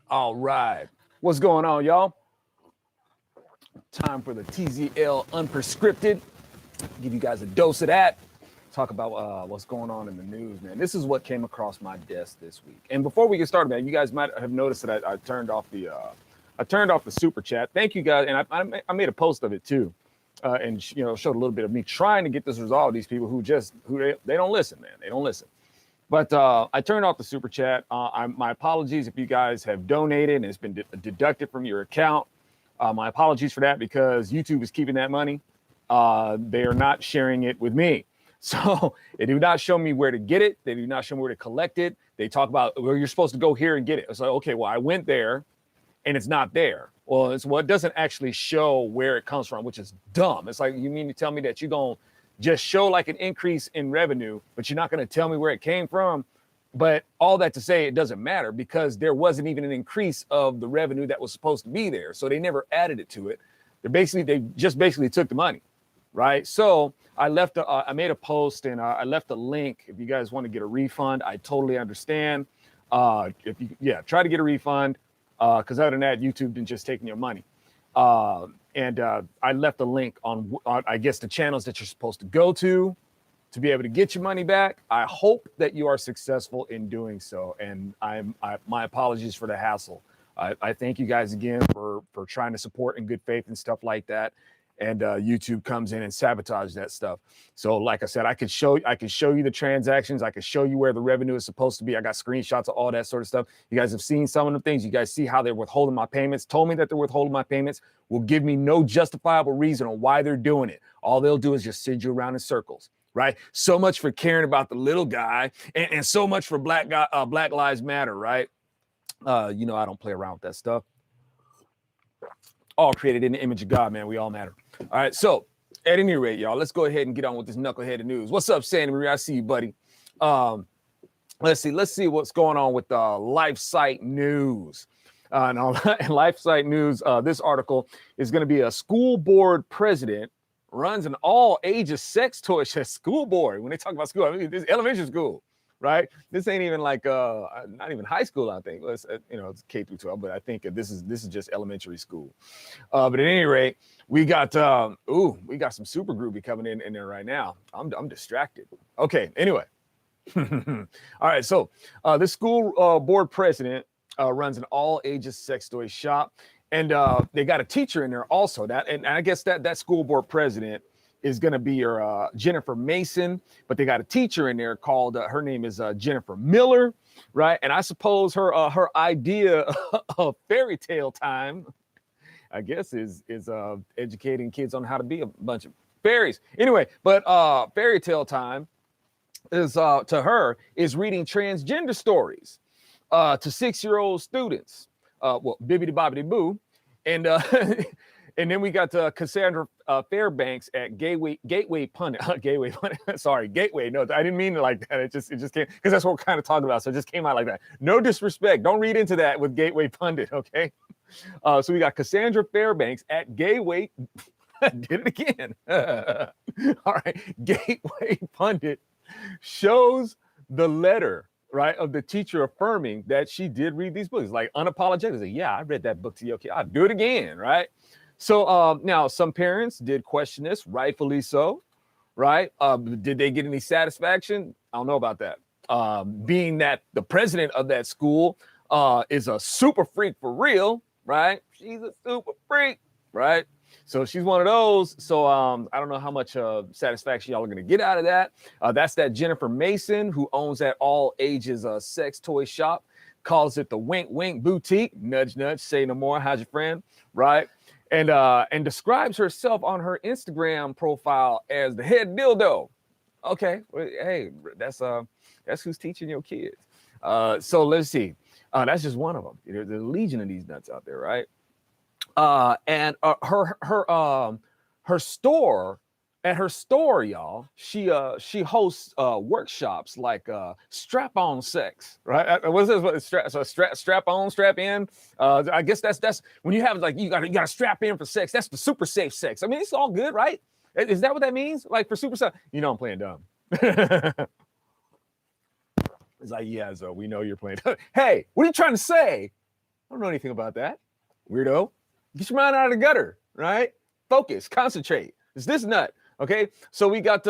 All right. What's going on, y'all? Time for the TZL Unprescripted. Give you guys a dose of that. Talk about what's going on in the news, man. This is what came across my desk this week. And before we get started, man, you guys might have noticed that I turned off the super chat. Thank you guys, and I made a post of it too, and showed a little bit of me trying to get this resolved. These people who they don't listen, man. They don't listen. But I turned off the super chat. My apologies if you guys have donated and it's been deducted from your account. My apologies for that because YouTube is keeping that money. They are not sharing it with me. So they do not show me where to get it. They do not show me where to collect it. They talk about where you're supposed to go here and get it. It's like, okay, well, I went there and it's not there. Well, it doesn't actually show where it comes from, which is dumb. It's like, you mean to tell me that you're going to just show like an increase in revenue, but you're not going to tell me where it came from? But all that to say, it doesn't matter because there wasn't even an increase of the revenue that was supposed to be there. So they never added it to it. They just basically took the money, right? So I made a post and I left a link. If you guys want to get a refund, I totally understand. Try to get a refund because other than that, YouTube been just taking your money. And I left a link on, I guess, the channels that you're supposed to go to be able to get your money back. I hope that you are successful in doing so. And my apologies for the hassle. I thank you guys again for trying to support in good faith and stuff like that. And YouTube comes in and sabotages that stuff. So like I said, I could show you the transactions. I could show you where the revenue is supposed to be. I got screenshots of all that sort of stuff. You guys have seen some of the things. You guys see how they're withholding my payments, told me that they're withholding my payments, will give me no justifiable reason on why they're doing it. All they'll do is just send you around in circles, right? So much for caring about the little guy and so much for Black Lives Matter, right? I don't play around with that stuff. All created in the image of God, man. We all matter. All right. So at any rate, y'all, let's go ahead and get on with this knuckleheaded news. What's up, Sandy Marie? I see you, buddy. Let's see what's going on with the LifeSite News. And on LifeSite News, this article is going to be a school board president runs an all ages sex toy school board. When they talk about school, I mean, this is elementary school. Right. This ain't even like not even high school, I think. It's K through 12, but I think this is just elementary school. But at any rate, we got some super groovy coming in there right now. I'm distracted. Okay, anyway. All right, so this school board president runs an all ages sex toy shop, and they got a teacher in there also. And I guess that school board president is going to be your Jennifer Mason, but they got a teacher in there called her name is Jennifer Miller, right? And I suppose her idea of fairy tale time, I guess, is educating kids on how to be a bunch of fairies. Anyway, but fairy tale time is to her is reading transgender stories to 6-year-old students. Bibbidi bobbidi boo, and. And then we got Cassandra Fairbanks at Gateway Pundit. Gateway Pundit. Sorry, Gateway. No, I didn't mean it like that. It just came because that's what we're kind of talking about. So it just came out like that. No disrespect. Don't read into that with Gateway Pundit. Okay. So we got Cassandra Fairbanks at Gateway. Did it again. All right. Gateway Pundit shows the letter, right, of the teacher affirming that she did read these books. Like unapologetic. Like, yeah, I read that book to your kid. I'll do it again. Right. So now some parents did question this, rightfully so, right? Did they get any satisfaction? I don't know about that. Being that the president of that school is a super freak for real, right? She's a super freak, right? So she's one of those. So I don't know how much satisfaction y'all are going to get out of that. That's that Jennifer Mason who owns that all ages sex toy shop, calls it the Wink Wink Boutique. Nudge, nudge, say no more. How's your friend, right? And describes herself on her Instagram profile as the head dildo. Okay, well, hey, that's who's teaching your kids. So let's see. That's just one of them. There's a legion of these nuts out there, right? And her store. At her store, y'all, she hosts workshops like strap-on sex, right? What's this? What strap-on, strap-in? I guess that's when you have like you got to strap in for sex. That's the super safe sex. I mean, it's all good, right? Is that what that means? Like for super safe? I'm playing dumb. It's like, yeah, so we know you're playing. Hey, what are you trying to say? don't know anything about that. Weirdo. Get your mind out of the gutter, right? Focus, concentrate. It's this nut. Okay. So we got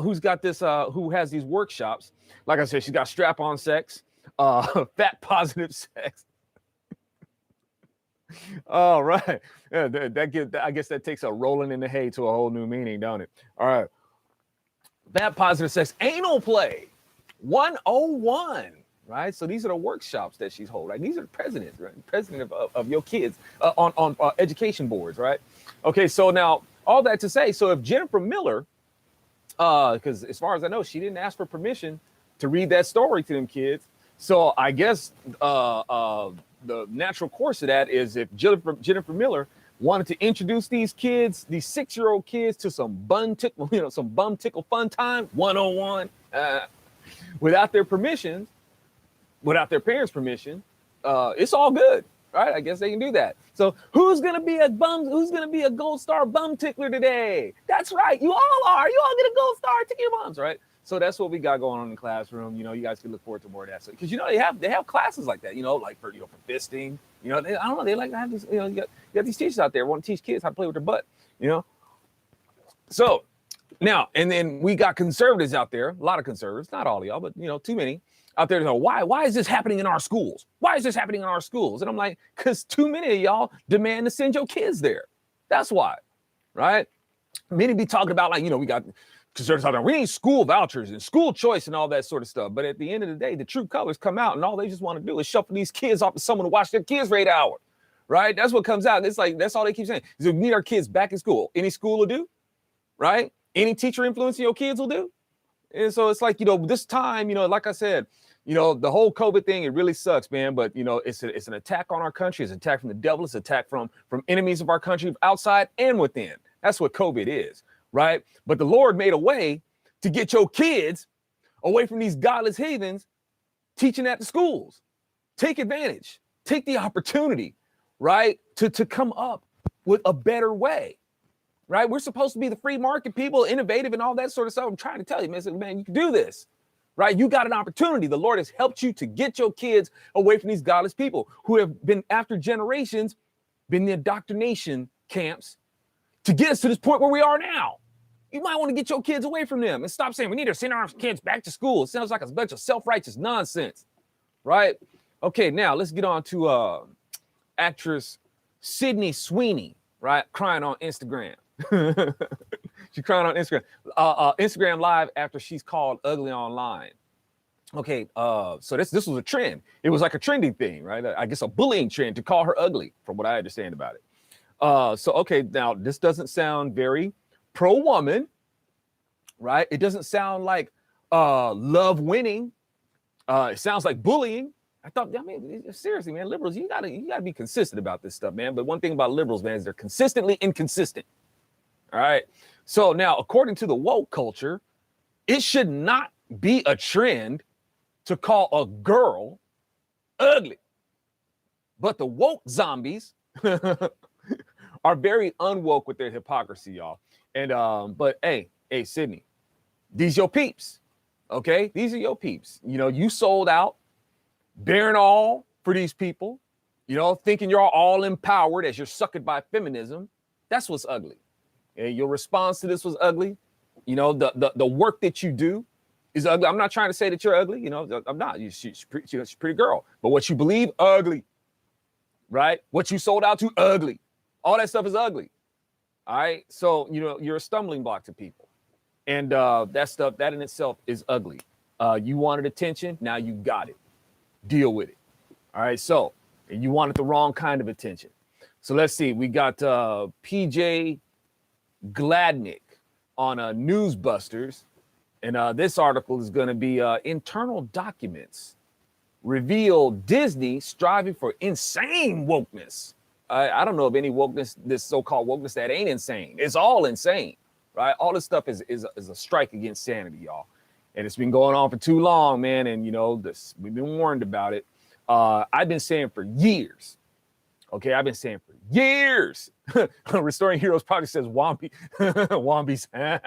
who's got this, who has these workshops. Like I said, she's got strap-on sex, fat positive sex. All right. Yeah, I guess that takes a rolling in the hay to a whole new meaning, don't it? All right. Fat positive sex, anal play, 101. Right, so these are the workshops that she's holding. Right, these are the presidents, right? President of your kids on education boards, right? Okay, so now all that to say, so if Jennifer Miller, because as far as I know, she didn't ask for permission to read that story to them kids. So I guess the natural course of that is if Jennifer Miller wanted to introduce these kids, these 6-year-old kids, to some bum tickle fun time 101, without their permissions. Without their parents' permission, it's all good, right? I guess they can do that. So who's gonna be a gold star bum tickler today? That's right, you all are. You all get a gold star, tickle your bums, right? So that's what we got going on in the classroom. You know, you guys can look forward to more of that. So because they have classes like that, like for fisting. I don't know, they like to have these. You got these teachers out there want to teach kids how to play with their butt. So now and then we got conservatives out there, a lot of conservatives, not all of y'all, but too many. Out there to know why is this happening in our schools? Why is this happening in our schools? And I'm like, because too many of y'all demand to send your kids there. That's why, right? Many be talking about we got conservatives out there. We need school vouchers and school choice and all that sort of stuff. But at the end of the day, the true colors come out, and all they just want to do is shuffle these kids off to someone to watch their kids for 8 hours, right? That's what comes out. It's like that's all they keep saying. Is we need our kids back in school. Any school will do, right? Any teacher influencing your kids will do. And so it's like, this time, like I said, the whole COVID thing, it really sucks, man. But, it's an attack on our country. It's an attack from the devil. It's an attack from enemies of our country, outside and within. That's what COVID is, right? But the Lord made a way to get your kids away from these godless heathens teaching at the schools. Take advantage. Take the opportunity, right, to come up with a better way. Right? We're supposed to be the free market people, innovative and all that sort of stuff. I'm trying to tell you, man, you can do this, right? You got an opportunity. The Lord has helped you to get your kids away from these godless people who have been, after generations, been in the indoctrination camps to get us to this point where we are now. You might want to get your kids away from them and stop saying we need to send our kids back to school. It sounds like a bunch of self-righteous nonsense, right? Okay, now let's get on to actress Sydney Sweeney, right? Crying on Instagram. She's crying on Instagram. Instagram Live after she's called ugly online. Okay, so this was a trend. It was like a trending thing, right? I guess a bullying trend to call her ugly, from what I understand about it. So okay, now this doesn't sound very pro-woman, right? It doesn't sound like love winning. It sounds like bullying. Seriously, man, liberals, you gotta be consistent about this stuff, man. But one thing about liberals, man, is they're consistently inconsistent. All right. So now, according to the woke culture, it should not be a trend to call a girl ugly. But the woke zombies are very unwoke with their hypocrisy, y'all. And but hey, Sydney, these your peeps. Okay, these are your peeps. You sold out, bearing all for these people, thinking you're all empowered as you're suckered by feminism. That's what's ugly. And your response to this was ugly. The work that you do is ugly. I'm not trying to say that you're ugly. I'm not. She's a pretty girl. But what you believe, ugly. Right? What you sold out to, ugly. All that stuff is ugly. All right? So, you're a stumbling block to people. And that stuff, that in itself is ugly. You wanted attention. Now you got it. Deal with it. All right? So, and you wanted the wrong kind of attention. So let's see. We got PJ Gladnick on Newsbusters, and this article is going to be internal documents reveal Disney striving for insane wokeness. I don't know of any wokeness, this so-called wokeness that ain't insane. It's all insane, right? All this stuff is a strike against sanity, y'all, and it's been going on for too long, man. And we've been warned about it. I've been saying for years. Okay, I've been saying for years. Restoring Heroes probably says Wombies. All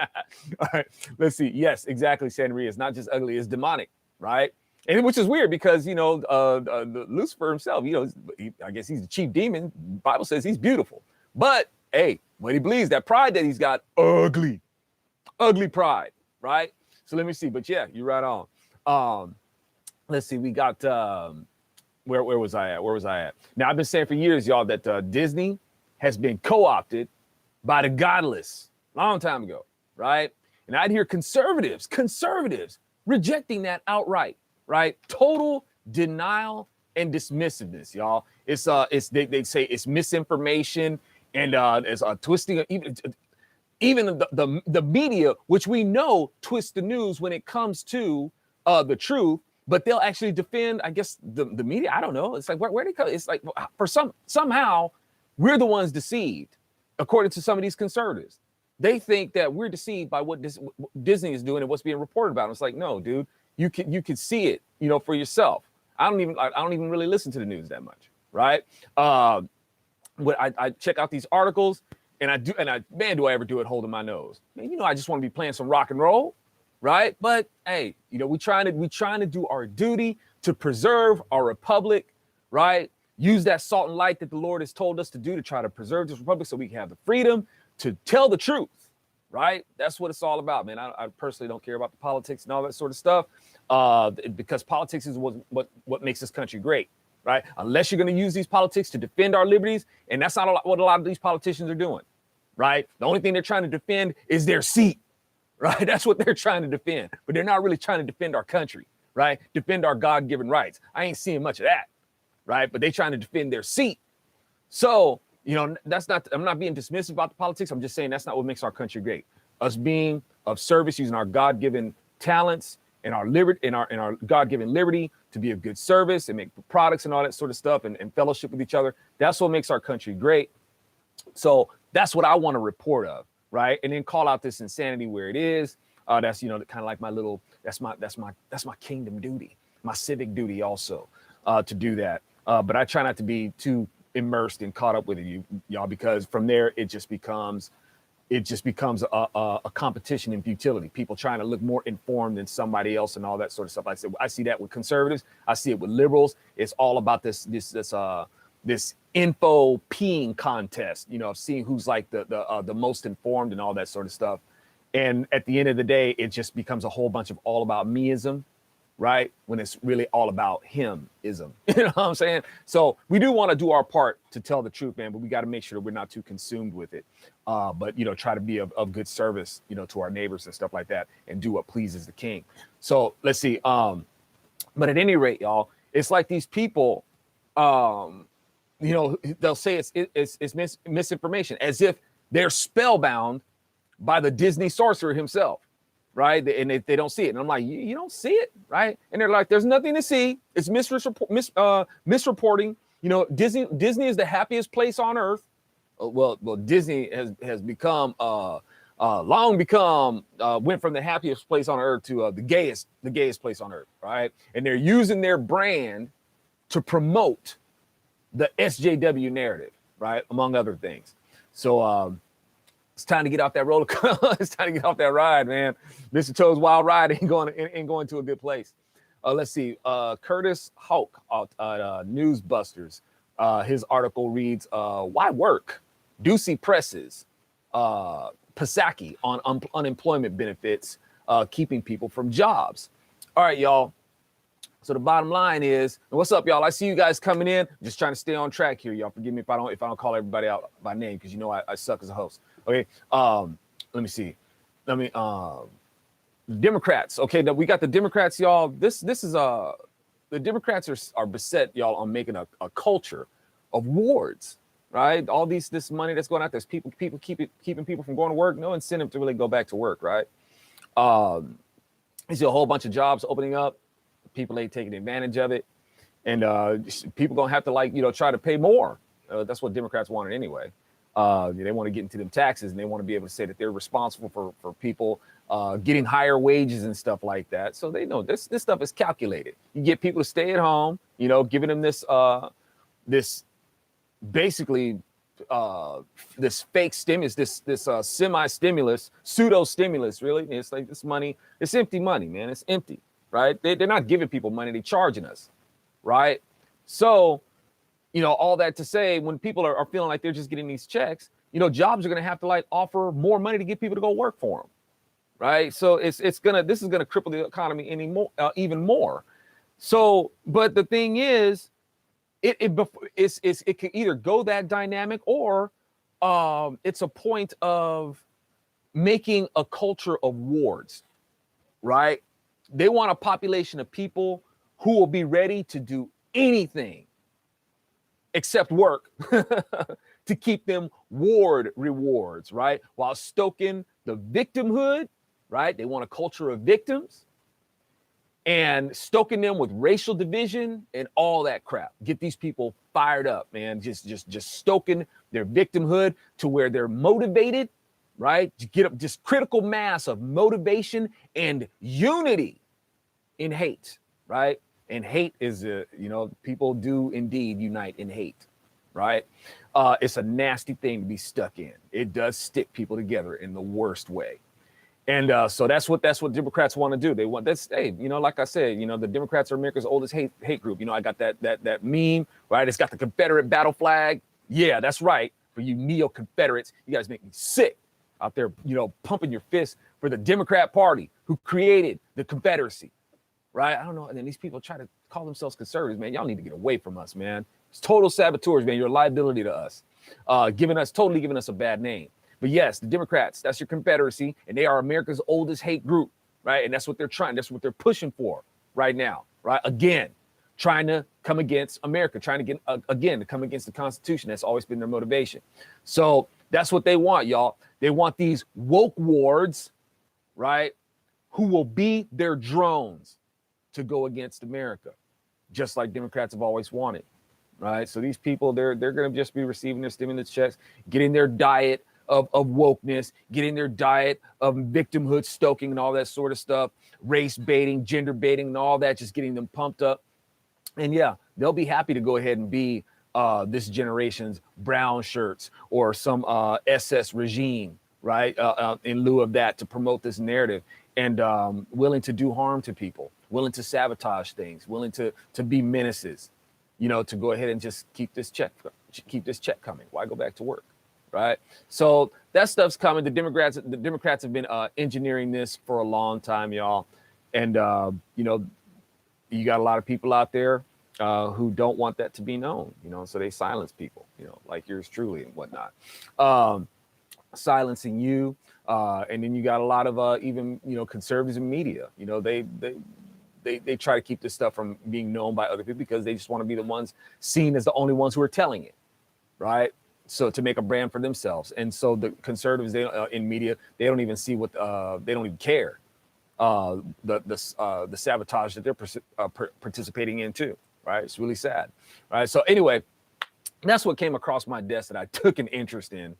right, let's see. Yes, exactly, Sandria. It's not just ugly, it's demonic, right? And which is weird because, Lucifer himself, I guess he's the chief demon. Bible says he's beautiful. But, hey, when he believes that pride that he's got, ugly pride, right? So let me see. But, yeah, you're right on. Let's see. We got, where was I at? Now, I've been saying for years, y'all, that Disney has been co-opted by the godless long time ago, right? And I'd hear conservatives rejecting that outright. Right, total denial and dismissiveness, y'all. It's they say it's misinformation and it's twisting. Even the media, which we know twists the news when it comes to the truth, but they'll actually defend. I guess the media. I don't know. It's like where they come. It's like for somehow we're the ones deceived, according to some of these conservatives. They think that we're deceived by what Disney is doing and what's being reported about. And it's like, no, dude. You can see it, for yourself. I don't even really listen to the news that much, right? But I check out these articles, and man, do I ever do it holding my nose? Man, I just want to be playing some rock and roll, right? But hey, we trying to do our duty to preserve our republic, right? Use that salt and light that the Lord has told us to do to try to preserve this republic so we can have the freedom to tell the truth. Right? That's what it's all about, man. I personally don't care about the politics and all that sort of stuff because politics is what makes this country great, right? Unless you're going to use these politics to defend our liberties, and that's not what a lot of these politicians are doing, right? The only thing they're trying to defend is their seat, right? That's what they're trying to defend, but they're not really trying to defend our country, right? Defend our God-given rights. I ain't seeing much of that, right? But they're trying to defend their seat. So, that's not, I'm not being dismissive about the politics. I'm just saying that's not what makes our country great. Us being of service, using our God-given talents and our liberty and our God-given liberty to be of good service and make products and all that sort of stuff and fellowship with each other. That's what makes our country great. So that's what I want to report of, right? And then call out this insanity where it is. That's kind of like that's my kingdom duty, my civic duty also to do that. But I try not to be too immersed and caught up with it, y'all, because from there it just becomes a competition in futility. People trying to look more informed than somebody else and all that sort of stuff. I see that with conservatives. I see it with liberals. It's all about this info peeing contest, of seeing who's like the most informed and all that sort of stuff. And at the end of the day, it just becomes a whole bunch of all about meism, right? When it's really all about him-ism. You know what I'm saying? So we do want to do our part to tell the truth, man, but we got to make sure that we're not too consumed with it. But, try to be of good service, to our neighbors and stuff like that and do what pleases the king. So let's see. But at any rate, y'all, it's like these people, they'll say it's misinformation as if they're spellbound by the Disney sorcerer himself. Right. And they don't see it. And I'm like, you don't see it. Right. And they're like, there's nothing to see. It's misreporting. Disney is the happiest place on earth. Well, Disney has become went from the happiest place on earth to the gayest place on earth. Right. And they're using their brand to promote the SJW narrative. Right. Among other things. So it's time to get off that roller coaster. It's time to get off that ride, man. Mr. Toad's wild ride ain't going to a good place. Let's see. Curtis Houck at Newsbusters. His article reads, "Why work? Ducey presses Psaki on unemployment benefits, keeping people from jobs." All right, y'all. So the bottom line is, what's up, y'all? I see you guys coming in. Just trying to stay on track here, y'all. Forgive me if I don't call everybody out by name because I suck as a host. Okay. Let me see. Democrats. Okay, we got the Democrats, y'all. This is the Democrats are beset, y'all, on making a culture of wards, right? All this money that's going out, there's people keeping people from going to work. No incentive to really go back to work, right? You see a whole bunch of jobs opening up. People ain't taking advantage of it, and people gonna have to try to pay more. That's what Democrats wanted anyway. They want to get into them taxes, and they want to be able to say that they're responsible for people getting higher wages and stuff like that. So they know this stuff is calculated. You get people to stay at home, giving them this basically this fake stimulus, this semi-stimulus, pseudo-stimulus, really. It's like this money, it's empty money, man. It's empty. right? They're not giving people money, they're charging us, right? So, all that to say, when people are feeling like they're just getting these checks, jobs are going to have to like offer more money to get people to go work for them, right? So this is going to cripple the economy even more. So, but the thing is, it can either go that dynamic, or it's a point of making a culture of wards, right? They want a population of people who will be ready to do anything except work to keep them ward rewards, right? While stoking the victimhood, right? They want a culture of victims and stoking them with racial division and all that crap. Get these people fired up, man. Just stoking their victimhood to where they're motivated, right? To get up just critical mass of motivation and unity in hate, right? And hate is, people do indeed unite in hate, right? It's a nasty thing to be stuck in. It does stick people together in the worst way. And so that's what Democrats want to do. They want this. Hey, like I said, the Democrats are America's oldest hate group. I got that meme, right? It's got the Confederate battle flag. Yeah, that's right. For you neo-Confederates, you guys make me sick out there, pumping your fists for the Democrat Party who created the Confederacy, right? I don't know. And then these people try to call themselves conservatives, man. Y'all need to get away from us, man. It's total saboteurs, man. You're a liability to us, giving us a bad name. But yes, the Democrats, that's your Confederacy, and they are America's oldest hate group, right? And that's what they're pushing for right now, right? Again, trying to come against America, trying to get, to come against the Constitution. That's always been their motivation. So that's what they want, y'all. They want these woke wards, right, who will be their drones to go against America, just like Democrats have always wanted, right? So these people, they're going to just be receiving their stimulus checks, getting their diet of wokeness, getting their diet of victimhood stoking and all that sort of stuff, race baiting, gender baiting and all that, just getting them pumped up. And yeah, they'll be happy to go ahead and be this generation's brown shirts or some SS regime, right? In lieu of that, to promote this narrative, and willing to do harm to people, willing to sabotage things, willing to be menaces, to go ahead and just keep this check coming. Why go back to work? Right. So that stuff's coming. The Democrats have been engineering this for a long time, y'all. And, you got a lot of people out there who don't want that to be known, so they silence people, like yours truly and whatnot, silencing you. And then you got a lot of even, conservatives in media, they try to keep this stuff from being known by other people because they just want to be the ones seen as the only ones who are telling it. Right. So to make a brand for themselves. And so the conservatives, in media, they don't even see they don't even care the sabotage that they're participating in too, right? It's really sad, right? So anyway, that's what came across my desk that I took an interest in,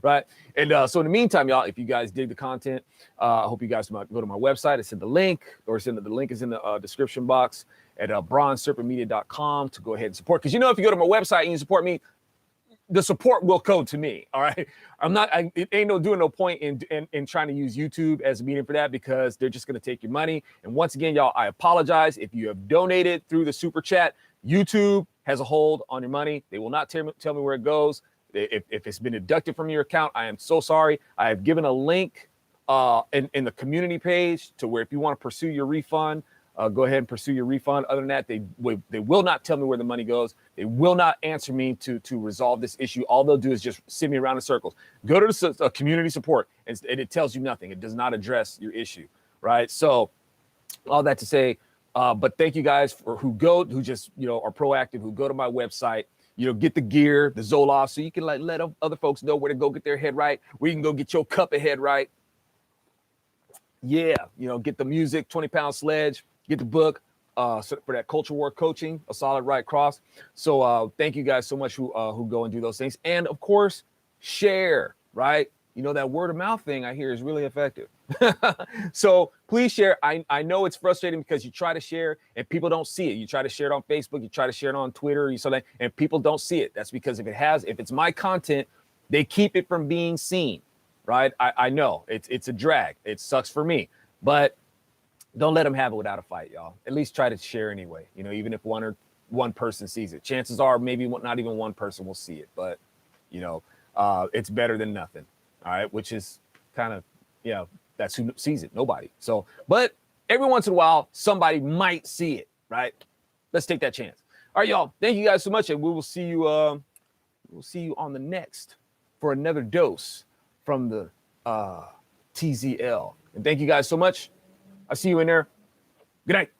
right? And so in the meantime, y'all, if you guys dig the content, I hope you guys might go to my website. It's in the link, or the link is in the description box at bronzeserpentmedia.com to go ahead and support. Because if you go to my website and you support me, the support will go to me. All right. It ain't no point in trying to use YouTube as a medium for that, because they're just going to take your money. And once again, y'all, I apologize if you have donated through the super chat. YouTube has a hold on your money. They will not tell me where it goes. If it's been deducted from your account, I am so sorry. I have given a link in the community page to where if you want to pursue your refund, go ahead and pursue your refund. Other than that, they will not tell me where the money goes. They will not answer me to resolve this issue. All they'll do is just send me around in circles. Go to the community support, and it tells you nothing. It does not address your issue, right? So all that to say, but thank you guys who just are proactive, who go to my website, get the gear, the Zoloft, so you can let other folks know where to go get their head right, where you can go get your cup of head right. Yeah, get the music, 20-pound sledge. Get the book for that culture war coaching, a solid right cross. So thank you guys so much who go and do those things. And of course, share, right? That word of mouth thing I hear is really effective. So please share. I know it's frustrating because you try to share and people don't see it. You try to share it on Facebook, you try to share it on Twitter, and people don't see it. That's because if it's my content, they keep it from being seen, right? I know it's a drag. It sucks for me, but don't let them have it without a fight, y'all. At least try to share anyway. You know, even if one person sees it, chances are maybe not even one person will see it, but you know, it's better than nothing. All right, which is kind of, yeah, that's who sees it. Nobody. So, but every once in a while, somebody might see it, right? Let's take that chance. All right, y'all. Thank you guys so much, and we will see you. We'll see you on the next for another dose from the TZL. And thank you guys so much. I'll see you in there. Good night.